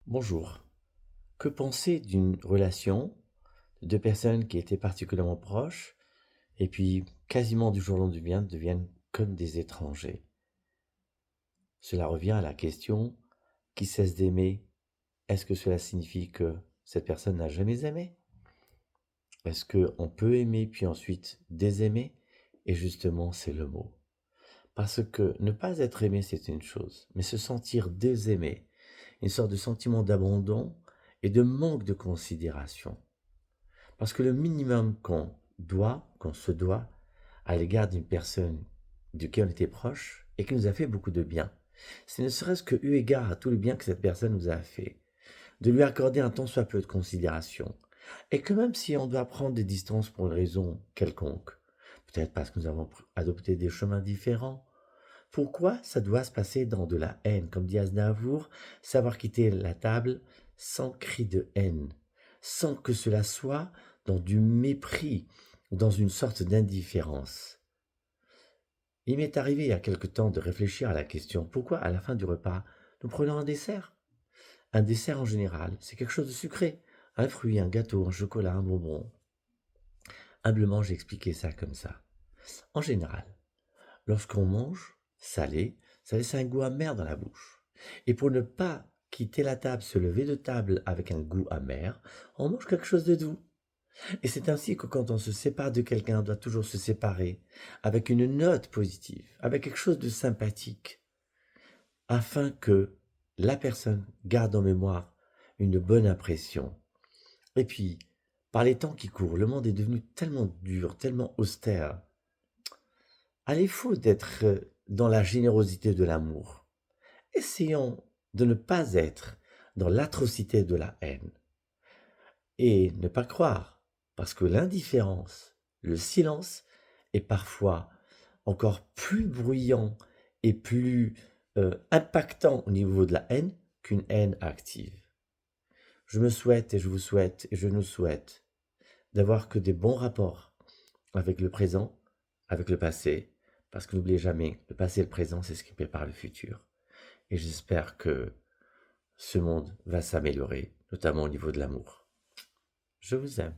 Bonjour. Que penser d'une relation de deux personnes qui étaient particulièrement proches et puis quasiment du jour au lendemain deviennent comme des étrangers? Cela revient à la question qui cesse d'aimer. Est-ce que cela signifie que cette personne n'a jamais aimé? Est-ce qu'on peut aimer puis ensuite désaimer? Et justement, c'est le mot. Parce que ne pas être aimé, c'est une chose, mais se sentir désaimé, une sorte de sentiment d'abandon et de manque de considération. Parce que le minimum qu'on se doit à l'égard d'une personne duquel on était proche et qui nous a fait beaucoup de bien, c'est ne serait-ce que eu égard à tout le bien que cette personne nous a fait, de lui accorder un tant soit peu de considération. Et que même si on doit prendre des distances pour une raison quelconque, peut-être parce que nous avons adopté des chemins différents, pourquoi ça doit se passer dans de la haine? Comme dit Aznavour, savoir quitter la table sans cri de haine, sans que cela soit dans du mépris ou dans une sorte d'indifférence. Il m'est arrivé il y a quelque temps de réfléchir à la question pourquoi à la fin du repas nous prenons un dessert? Un dessert en général, c'est quelque chose de sucré, un fruit, un gâteau, un chocolat, un bonbon. Humblement, j'ai expliqué ça comme ça. En général, lorsqu'on mange salé, ça laisse un goût amer dans la bouche. Et pour ne pas quitter la table, se lever de table avec un goût amer, on mange quelque chose de doux. Et c'est ainsi que quand on se sépare de quelqu'un, on doit toujours se séparer avec une note positive, avec quelque chose de sympathique, afin que la personne garde en mémoire une bonne impression. Et puis, par les temps qui courent, le monde est devenu tellement dur, tellement austère. À défaut d'être dans la générosité de l'amour, essayons de ne pas être dans l'atrocité de la haine et ne pas croire, parce que l'indifférence, le silence est parfois encore plus bruyant et plus impactant au niveau de la haine qu'une haine active. Je me souhaite et je vous souhaite et je nous souhaite d'avoir que des bons rapports avec le présent, avec le passé, parce que n'oubliez jamais, le passé et le présent, c'est ce qui prépare le futur. Et j'espère que ce monde va s'améliorer, notamment au niveau de l'amour. Je vous aime.